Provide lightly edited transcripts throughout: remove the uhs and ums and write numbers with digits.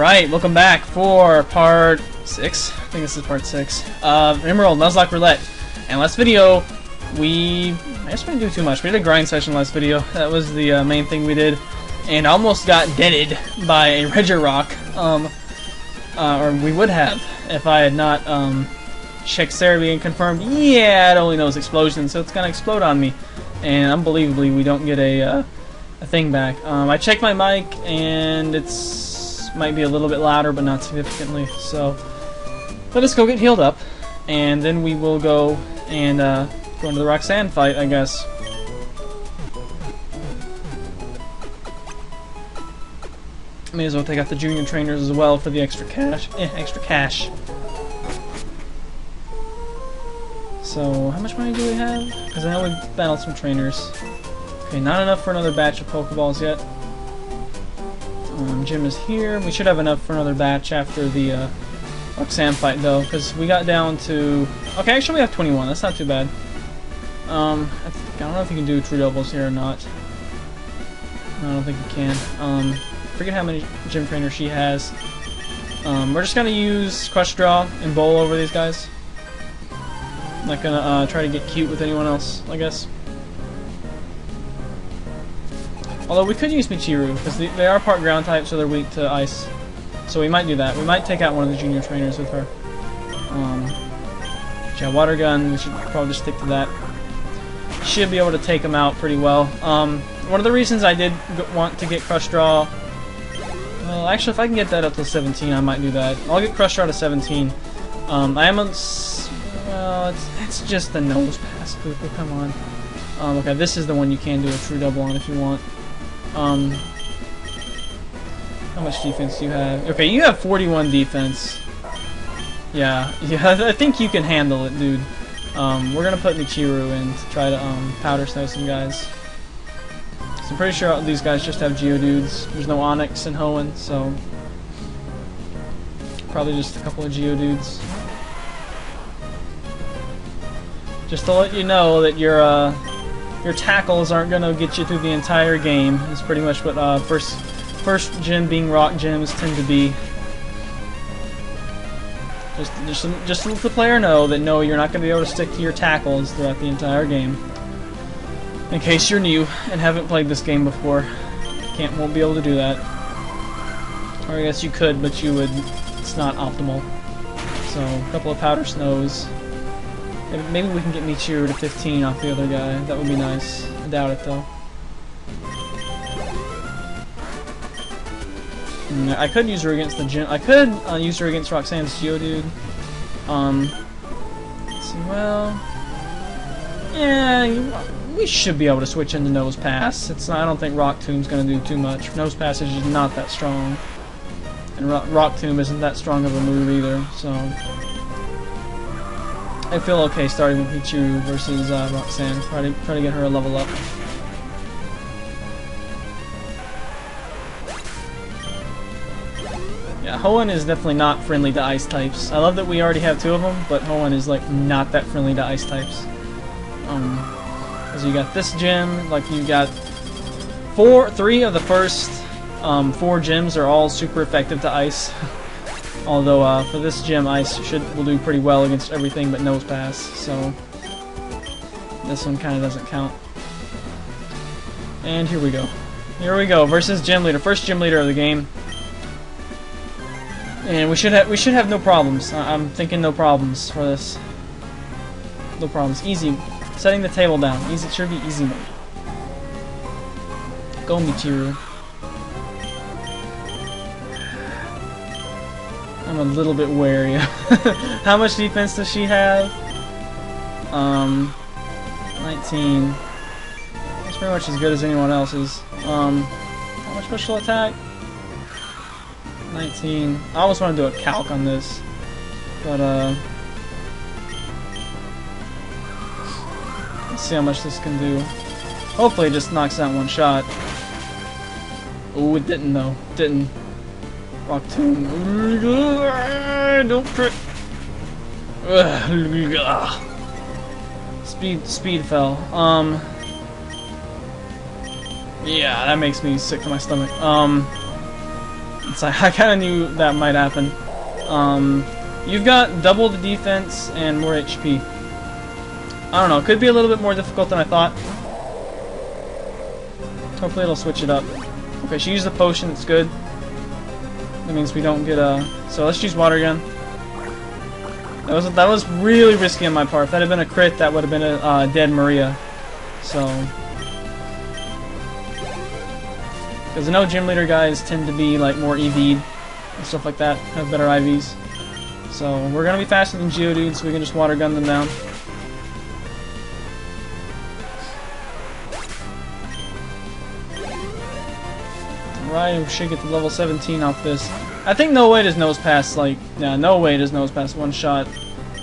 Alright, welcome back for part 6. I think this is part 6 of Emerald Nuzlocke Roulette. And last video, I guess we didn't do too much. We did a grind session last video. That was the main thing we did. And almost got deaded by a Redger Rock. Or we would have if I had not checked Cerebi and confirmed, yeah, it only knows explosions, so it's gonna explode on me. And unbelievably, we don't get a thing back. I checked my mic, and it's might be a little bit louder, but not significantly. So let us go get healed up, and then we will go and go into the Roxanne fight, I guess. May as well take out the junior trainers as well for the extra cash. Extra cash. So, how much money do we have? Because I know we've battled some trainers. Okay, not enough for another batch of Pokeballs yet. Gym is here. We should have enough for another batch after the Roxanne fight, though, because we got down to... Okay, actually we have 21. That's not too bad. I don't know if you can do true doubles here or not. I don't think you can. Forget how many gym trainers she has. We're just gonna use Crush Draw and Bowl over these guys. Not gonna try to get cute with anyone else, I guess. Although we could use Michiru, because they are part ground type, so they're weak to ice. So we might do that. We might take out one of the junior trainers with her. Yeah, water gun, we should probably just stick to that. Should be able to take them out pretty well. One of the reasons I did want to get Crush Draw... Well, actually, if I can get that up to 17, I might do that. I'll get Crush Draw to 17. I am a... Well, it's just the nose pass, Cooper, come on. Okay, this is the one you can do a true double on if you want. How much defense do you have? Okay, you have 41 defense. Yeah, I think you can handle it, dude. We're gonna put Michiru in to try to powder snow some guys. So I'm pretty sure these guys just have Geodudes. There's no Onyx and Hoenn, so probably just a couple of Geodudes. Just to let you know that your tackles aren't gonna get you through the entire game. It's pretty much what first gym being rock gyms tend to be. Just to let the player know that no, you're not gonna be able to stick to your tackles throughout the entire game. In case you're new and haven't played this game before, won't be able to do that. Or I guess you could, but you would. It's not optimal. So a couple of powder snows. Maybe we can get Michiru to 15 off the other guy. That would be nice. I doubt it, though. I could use her against the gym. I could use her against Roxanne's Geodude. Let's see, well... Yeah, we should be able to switch into Nose Pass. I don't think Rock Tomb's going to do too much. Nose Pass is just not that strong. And Rock Tomb isn't that strong of a move either, so... I feel okay starting with Michiru versus Roxanne. Try to get her a level up. Yeah, Hoenn is definitely not friendly to ice types. I love that we already have 2 of them, but Hoenn is like not that friendly to ice types. Because you got this gym, like you got 3 of the first 4 gyms are all super effective to ice. Although for this gym, ice will do pretty well against everything but Nose Pass, so this one kind of doesn't count. And here we go. Here we go versus gym leader, first gym leader of the game. And we should have no problems. I'm thinking no problems for this. No problems. Easy. Setting the table down. Easy. It should be easy mode. Go Michiru. I'm a little bit wary. How much defense does she have? 19. That's pretty much as good as anyone else's. How much special attack? 19. I almost want to do a calc on this, but let's see how much this can do. Hopefully, it just knocks out one shot. Oh, it didn't though. Didn't. Rock Tomb. Don't crit. Speed fell. Yeah, that makes me sick to my stomach. since I kind of knew that might happen. You've got double the defense and more HP. I don't know, it could be a little bit more difficult than I thought. Hopefully it'll switch it up. Okay, she used a potion, it's good. That means we don't get a... So let's use water gun. That was really risky on my part. If that had been a crit, that would have been a dead Maria. So... Because I know gym leader guys tend to be like more EV'd and stuff like that, have better IVs. So we're going to be faster than Geodude, so we can just water gun them down. Alright, we should get to level 17 off this. I think no way does nose pass, like, yeah, no way does nose pass one shot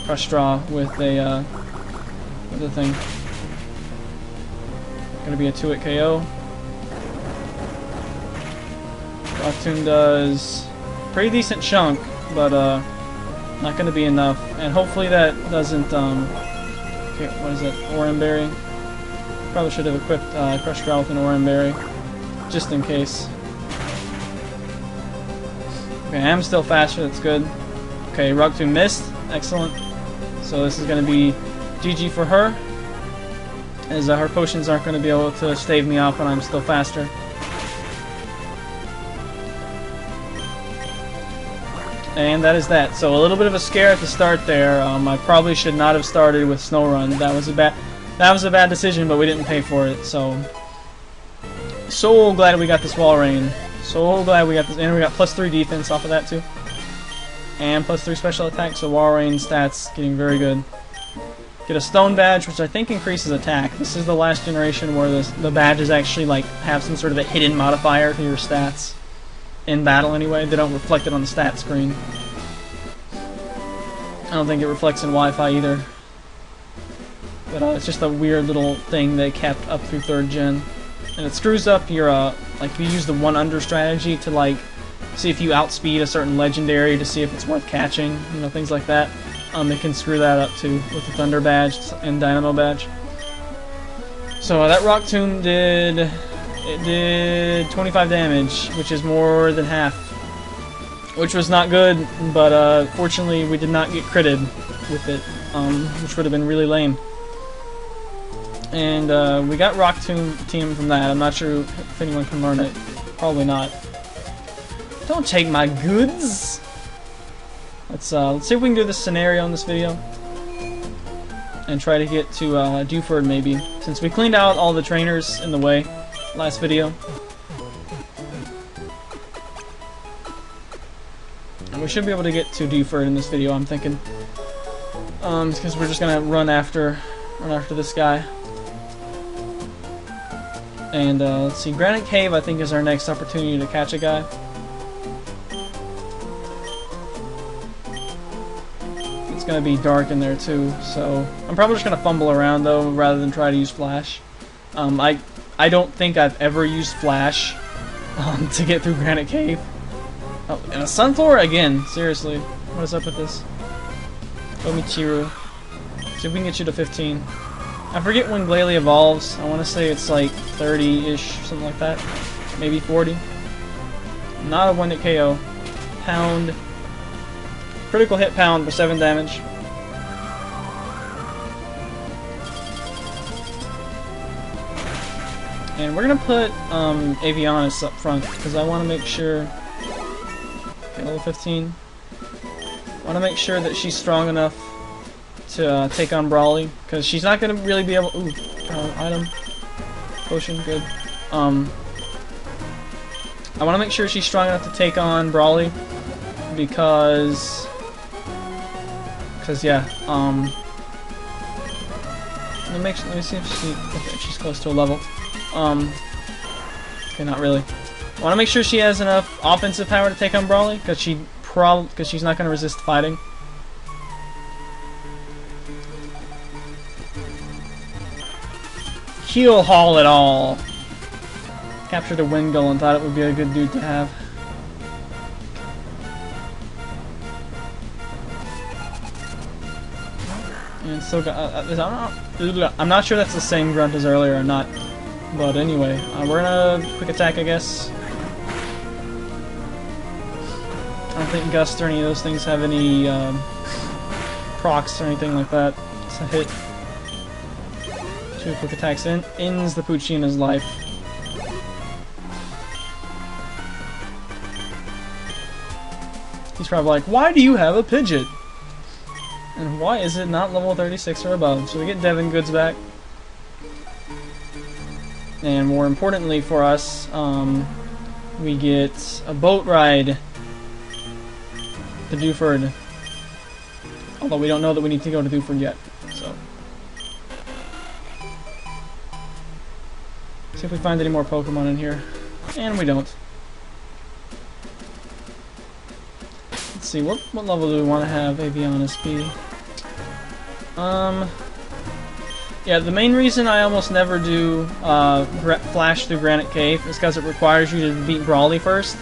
crush straw with a thing. Gonna be a 2-hit KO. Rocktoon does pretty decent chunk, but not gonna be enough. And hopefully that doesn't okay, what is it? Oran Berry. Probably should have equipped Crush Straw with an Oran Berry, just in case. Okay, I am still faster, that's good. Okay, Rocktoon missed. Excellent. So this is going to be GG for her, as her potions aren't going to be able to stave me off when I'm still faster. And that is that. So a little bit of a scare at the start there. I probably should not have started with Snow Run. That was a bad decision, but we didn't pay for it. So glad we got this Wall Rain. So glad we got this, and we got +3 defense off of that too, and +3 special attack. So Wall Rain stats getting very good. Get a Stone Badge, which I think increases attack. This is the last generation where the badges actually like have some sort of a hidden modifier to your stats in battle. Anyway, they don't reflect it on the stat screen. I don't think it reflects in Wi-Fi either. But it's just a weird little thing they kept up through 3rd gen. And it screws up your, like, you use the 1-under strategy to, like, see if you outspeed a certain legendary to see if it's worth catching, you know, things like that. It can screw that up, too, with the Thunder Badge and Dynamo Badge. So, that Rocktoon did 25 damage, which is more than half. Which was not good, but, fortunately, we did not get critted with it, which would have been really lame. And we got Rocktoon team from that. I'm not sure if anyone can learn it. Probably not. Don't take my goods! Let's see if we can do this scenario in this video. And try to get to Dewford maybe. Since we cleaned out all the trainers in the way last video. And we should be able to get to Dewford in this video, I'm thinking. Because we're just gonna run after this guy. And let's see, Granite Cave I think is our next opportunity to catch a guy. It's gonna be dark in there too, so I'm probably just gonna fumble around though rather than try to use Flash. I don't think I've ever used Flash to get through Granite Cave. Oh, and a Sunflower again, seriously. What is up with this? Omichiru. See if we can get you to 15. I forget when Glalie evolves. I want to say it's like 30-ish, something like that. Maybe 40. Not a 1-hit KO. Pound. Critical hit pound for 7 damage. And we're going to put Avianis up front, because I want to make sure... Okay, level 15. I want to make sure that she's strong enough to take on Brawly, because she's not going to really be able... Ooh, item. Potion, good. I want to make sure she's strong enough to take on Brawly, because yeah, let me see if she's close to a level. Okay, not really. I want to make sure she has enough offensive power to take on Brawly, because she's not going to resist fighting. Heel haul it all. Captured a Wingull and thought it would be a good dude to have. And still got. I'm not sure that's the same grunt as earlier or not. But anyway, we're gonna quick attack, I guess. don't think Gust or any of those things have any procs or anything like that. It's a hit. 2 quick attacks ends the Poochyna's life. He's probably like, why do you have a Pidgeot? And why is it not level 36 or above? So we get Devon Goods back. And more importantly for us, we get a boat ride to Dewford. Although we don't know that we need to go to Dewford yet. So see if we find any more Pokemon in here. And we don't. Let's see, what level do we want to have Avianis be? Yeah, the main reason I almost never do Flash through Granite Cave is because it requires you to beat Brawly first.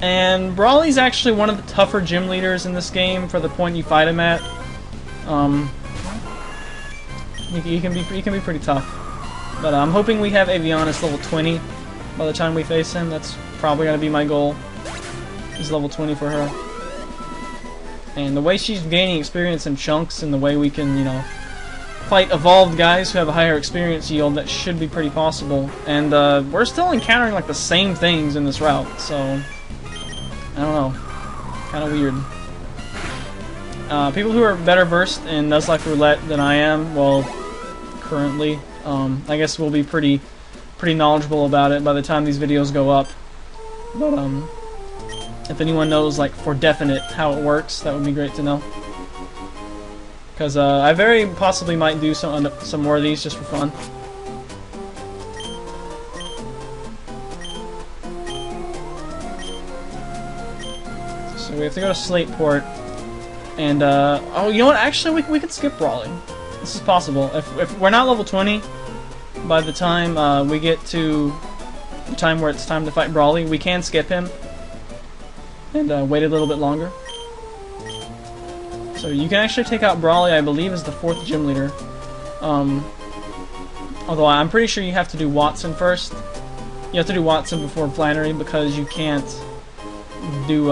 And Brawly's actually one of the tougher gym leaders in this game for the point you fight him at. He can be pretty tough. But I'm hoping we have Avianis level 20 by the time we face him. That's probably going to be my goal, is level 20 for her. And the way she's gaining experience in chunks and the way we can, you know, fight evolved guys who have a higher experience yield, that should be pretty possible. And we're still encountering like the same things in this route, so I don't know. Kind of weird. People who are better versed in Nuzlocke Roulette than I am, well, currently, I guess we'll be pretty knowledgeable about it by the time these videos go up. But if anyone knows, like, for definite how it works, that would be great to know. Because I very possibly might do some more of these just for fun. So we have to go to Slateport. And, oh, you know what? Actually, we could skip Brawly. This is possible. If we're not level 20 by the time we get to the time where it's time to fight Brawly, we can skip him. And wait a little bit longer. So you can actually take out Brawly, I believe, as the 4th gym leader. Although I'm pretty sure you have to do Watson first. You have to do Watson before Flannery because you can't do,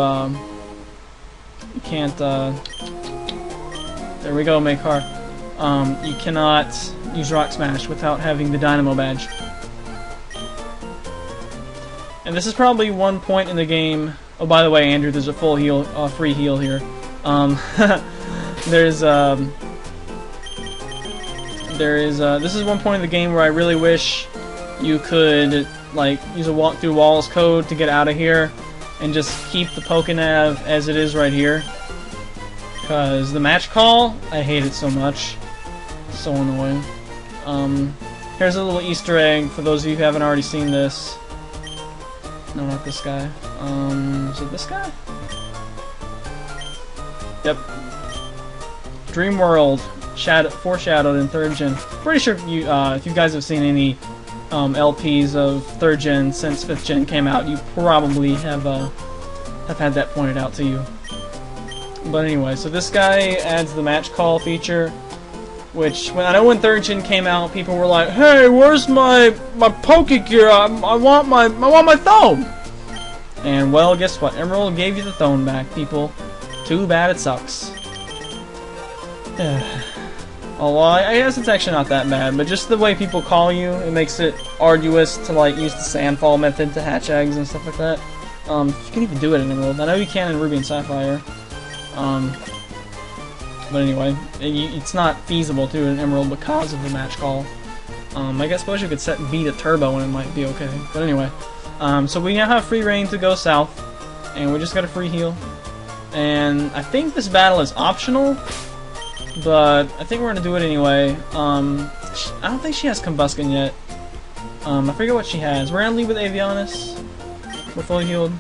there we go, Makar. You cannot use Rock Smash without having the Dynamo badge. And this is probably one point in the game. Oh, by the way, Andrew, there's a full heal, free heal here. This is one point in the game where I really wish you could, like, use a walk through walls code to get out of here and just keep the Pokénav as it is right here. Because the match call, I hate it so much. It's so annoying. Here's a little Easter egg for those of you who haven't already seen this. No, not this guy. Is it this guy? Yep. Dream World, foreshadowed in 3rd gen. Pretty sure if you guys have seen any LPs of 3rd gen since 5th gen came out, you probably have had that pointed out to you. But anyway, so this guy adds the match call feature, which I know when 3rd gen came out, people were like, "Hey, where's my Pokegear? I want my Thone." And well, guess what? Emerald gave you the Thone back, people. Too bad it sucks. Oh, well, I guess it's actually not that bad, but just the way people call you, it makes it arduous to, like, use the Sandfall method to hatch eggs and stuff like that. You can even do it in Emerald. I know you can in Ruby and Sapphire. But anyway, it's not feasible to do in Emerald because of the match call. I suppose you could set V to Turbo and it might be okay. But anyway, so we now have free reign to go south, and we just got a free heal. And I think this battle is optional, but I think we're gonna do it anyway. I don't think she has Combuskin yet. I forget what she has. We're gonna leave with Avianis. We're fully healed.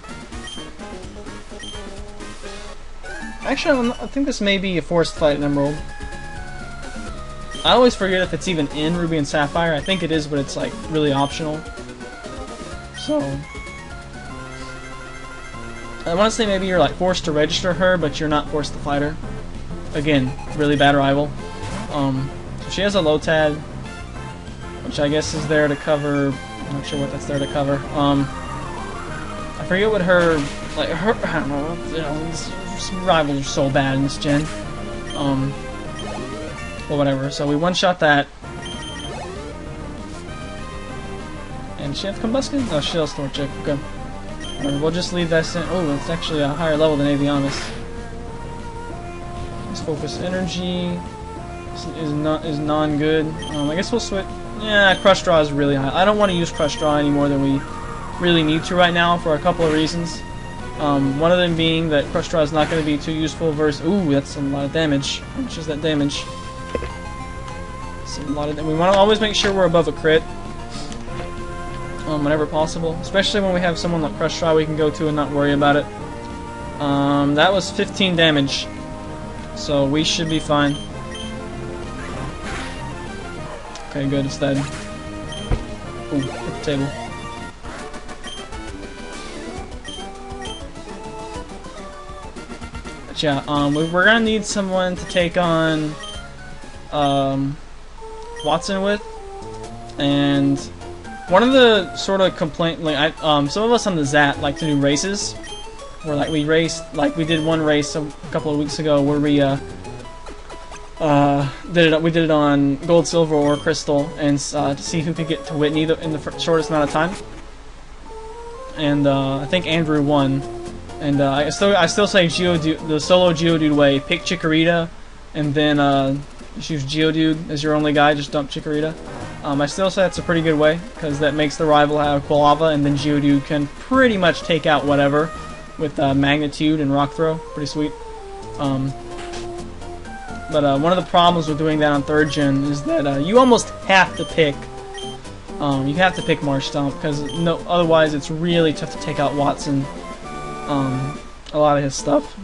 Actually, I think this may be a forced fight in Emerald. I always forget if it's even in Ruby and Sapphire. I think it is, but it's like really optional. So I want to say maybe you're like forced to register her, but you're not forced to fight her. Again, really bad rival. So she has a Lotad, which I guess is there to cover. I'm not sure what that's there to cover. I forget what her like her, I don't know, you know, these rivals are so bad in this gen. Well, whatever. So we one-shot that. And does she have combustion? No, she has torchic. Okay. Alright, we'll just leave that. Oh, it's actually a higher level than Avianis. Let's focus energy. Is non-good. I guess we'll switch. Yeah, Crush Draw is really high. I don't want to use Crush Draw any more than we really need to right now for a couple of reasons. One of them being that Crush Draw is not going to be too useful versus... Ooh, that's a lot of damage. How much is that damage? It's a lot of... We want to always make sure we're above a crit. Whenever possible. Especially when we have someone like Crush Draw we can go to and not worry about it. That was 15 damage. So we should be fine. Okay, good, it's dead. Ooh, hit the table. But yeah, we're gonna need someone to take on Watson with, and one of the sort of like some of us on the Zat like to do races, where like we did one race a couple of weeks ago where we did it on gold, silver, or crystal, and to see who could get to Whitney in the shortest amount of time. And I think Andrew won. And I still say Geodude, the solo Geodude way. Pick Chikorita, and then just use Geodude as your only guy. Just dump Chikorita. I still say that's a pretty good way because that makes the rival have Quilava, and then Geodude can pretty much take out whatever with Magnitude and Rock Throw. Pretty sweet. But one of the problems with doing that on 3rd gen is that you almost have to pick Marsh Stomp, because otherwise it's really tough to take out Watson. A lot of his stuff.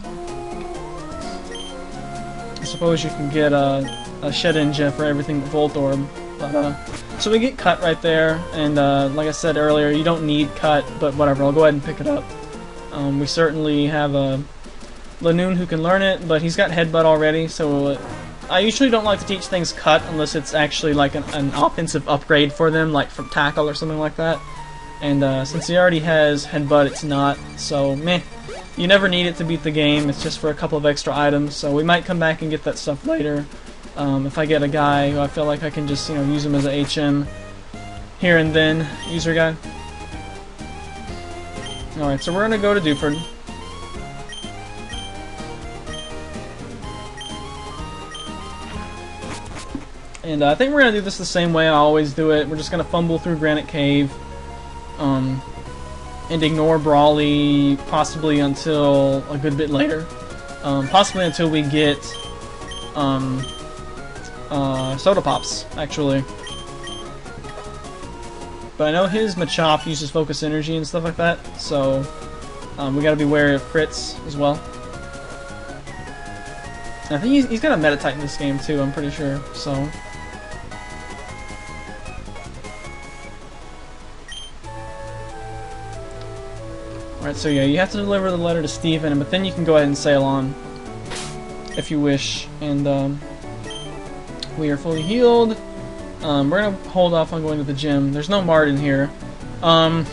I suppose you can get a Shedinja for everything but Voltorb. But so we get Cut right there, and like I said earlier, you don't need Cut, but whatever. I'll go ahead and pick it up. We certainly have a Lanoon who can learn it, but he's got Headbutt already, so I usually don't like to teach things Cut unless it's actually like an offensive upgrade for them, like from Tackle or something like that. And since he already has Headbutt, it's not, so meh. You never need it to beat the game, it's just for a couple of extra items, so we might come back and get that stuff later. If I get a guy who I feel like I can just, use him as a HM here and then, user guy. Alright, so we're gonna go to Dewford. And I think we're going to do this the same way I always do it. We're just going to fumble through Granite Cave. And ignore Brawly possibly until a good bit later. Possibly until we get Soda Pops, actually. But I know his Machop uses Focus Energy and stuff like that. So we got to be wary of crits as well. And I think he's got a Meta-Type in this game too, I'm pretty sure. So... Alright, so yeah, you have to deliver the letter to Steven, but then you can go ahead and sail on, if you wish. And we are fully healed. We're gonna hold off on going to the gym. There's no Mart in here. I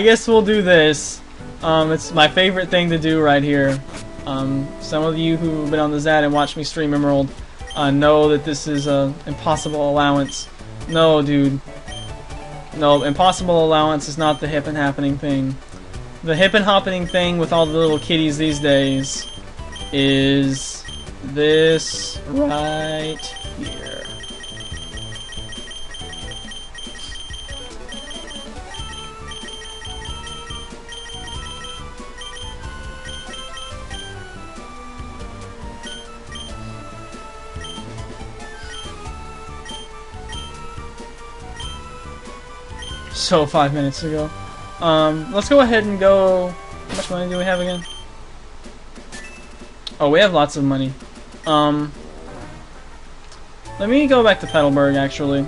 guess we'll do this. It's my favorite thing to do right here. Some of you who've been on the Zad and watched me stream Emerald know that this is an impossible allowance. No, dude. No, impossible allowance is not the hip and happening thing. The hip and happening thing with all the little kitties these days is this right here. So 5 minutes ago. Let's go ahead and go. How much money do we have again? Oh, we have lots of money. Let me go back to Petalburg, actually.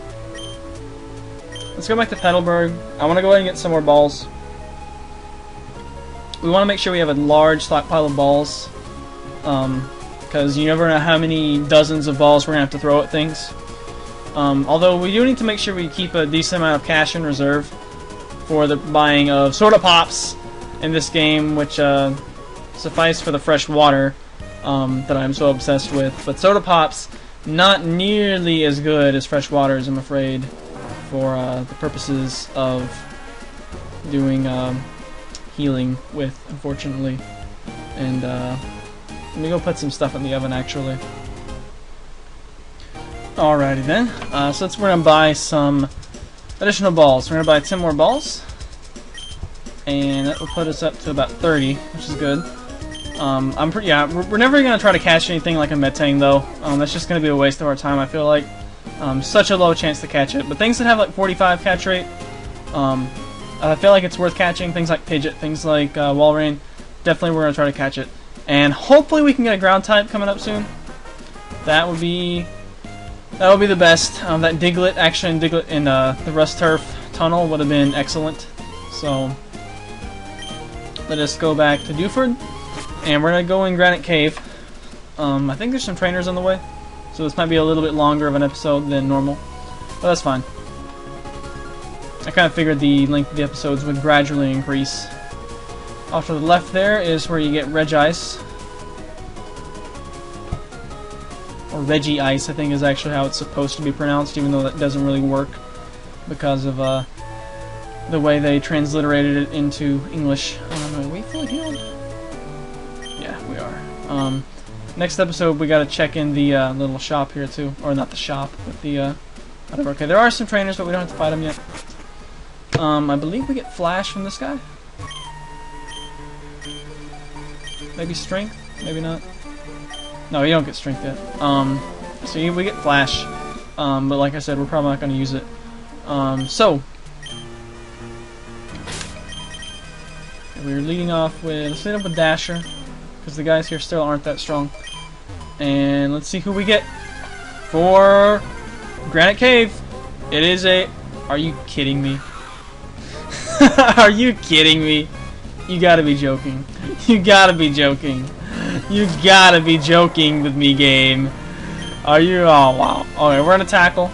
Let's go back to Petalburg. I want to go ahead and get some more balls. We want to make sure we have a large stockpile of balls. Because you never know how many dozens of balls we're going to have to throw at things. Although we do need to make sure we keep a decent amount of cash in reserve for the buying of Soda Pops in this game, which suffice for the fresh water that I'm so obsessed with. But soda pops, not nearly as good as fresh waters, I'm afraid, for the purposes of doing healing with, unfortunately. And let me go put some stuff in the oven, actually. Alrighty then. So we're gonna buy some additional balls. We're gonna buy 10 more balls, and that will put us up to about 30, which is good. We're never gonna try to catch anything like a Metang though. That's just gonna be a waste of our time. I feel like such a low chance to catch it. But things that have like 45 catch rate, I feel like it's worth catching. Things like Pidgeot, things like Walrein. Definitely, we're gonna try to catch it, and hopefully we can get a ground type coming up soon. That would be the best. That Diglett, actually, Diglett in the Rust Turf tunnel would have been excellent. So let us go back to Dewford, and we're gonna go in Granite Cave. I think there's some trainers on the way, so this might be a little bit longer of an episode than normal, but that's fine. I kind of figured the length of the episodes would gradually increase. Off to the left there is where you get Regice. Or Reggie Ice, I think, is actually how it's supposed to be pronounced, even though that doesn't really work because of the way they transliterated it into English. Are we fully healed? Yeah, we are. Next episode, we gotta check in the little shop here too, or not the shop, but the whatever. Okay, there are some trainers, but we don't have to fight them yet. I believe we get Flash from this guy. Maybe Strength, maybe not. No, you don't get Strength yet. So we get Flash, but like I said, we're probably not going to use it. We're leading off with, let's lead up with Dasher, because the guys here still aren't that strong. And let's see who we get for Granite Cave. It is a, are you kidding me? Are you kidding me? You gotta be joking. You gotta be joking. You gotta be joking with me, game. Are you? Oh, wow. Okay, we're gonna tackle.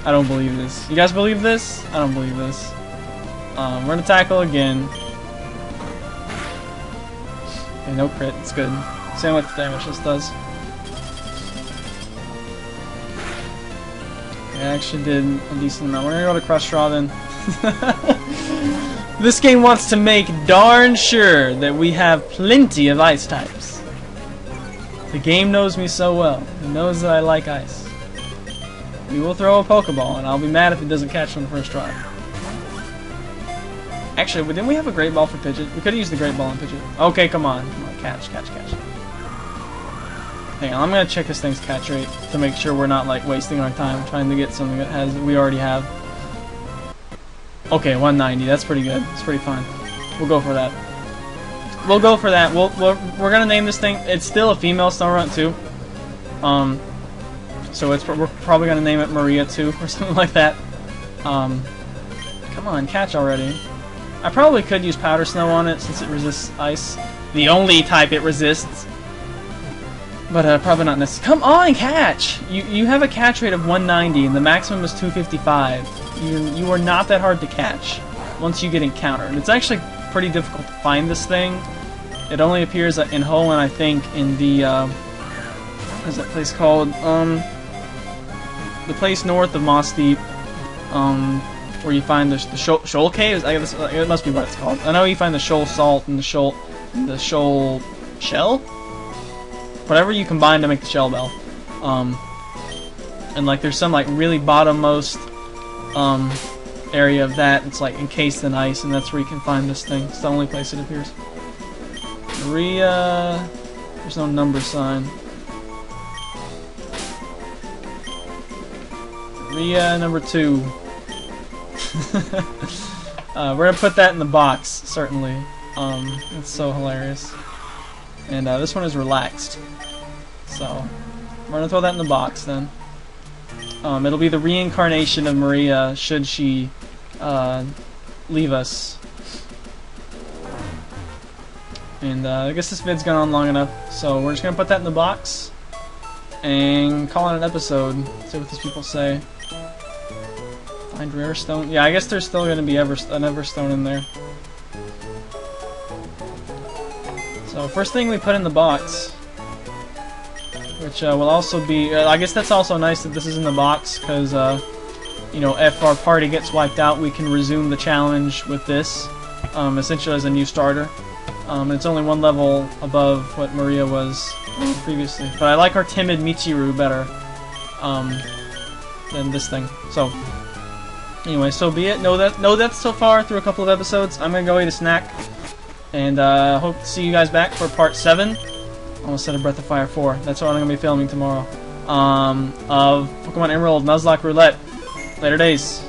I don't believe this. You guys believe this? I don't believe this. We're gonna tackle again. Okay, no crit. It's good. Same with the damage this does. Okay, I actually did a decent amount. We're gonna go to Crush Straw then. This game wants to make darn sure that we have plenty of ice types. The game knows me so well. It knows that I like ice. We will throw a Pokeball, and I'll be mad if it doesn't catch on the first try. Actually, didn't we have a Great Ball for Pidgeot? We could have used the Great Ball on Pidgeot. Okay, come on. Come on, catch. Hang on, I'm going to check this thing's catch rate to make sure we're not like wasting our time trying to get something that we already have. Okay, 190. That's pretty good. It's pretty fine. We'll go for that. We'll go for that. We're gonna name this thing. It's still a female Snorunt too. So we're probably gonna name it Maria too, or something like that. Come on, catch already. I probably could use Powder Snow on it since it resists ice. The only type it resists. But probably not necessary. Come on, catch! You have a catch rate of 190 and the maximum is 255. You are not that hard to catch once you get encountered. It's actually pretty difficult to find this thing. It only appears in Hoenn, I think, in the what is that place called? The place north of Moss Deep, where you find the Shoal Cave. I guess it must be what it's called. I know you find the Shoal Salt and the Shoal Shell. Whatever you combine to make the Shell Bell. And like there's some like really bottommost area of that. It's like encased in ice, and that's where you can find this thing. It's the only place it appears. Maria, there's no number sign. Maria number 2. We're gonna put that in the box, certainly. It's so hilarious. And this one is relaxed. So we're gonna throw that in the box then. It'll be the reincarnation of Maria should she leave us. And I guess this vid's gone on long enough, so we're just gonna put that in the box and call it an episode. See what these people say. Find rare stone. Yeah, I guess there's still gonna be an Everstone in there. So first thing we put in the box, which will also be, I guess that's also nice that this is in the box, because, you know, if our party gets wiped out, we can resume the challenge with this, essentially as a new starter. It's only one level above what Maria was previously. But I like our timid Michiru better than this thing. So, anyway, so be it. Know that so far through a couple of episodes. I'm going to go eat a snack. And hope to see you guys back for part 7. Almost said a Breath of Fire 4. That's what I'm going to be filming tomorrow. Of Pokemon Emerald Nuzlocke Roulette. Later days.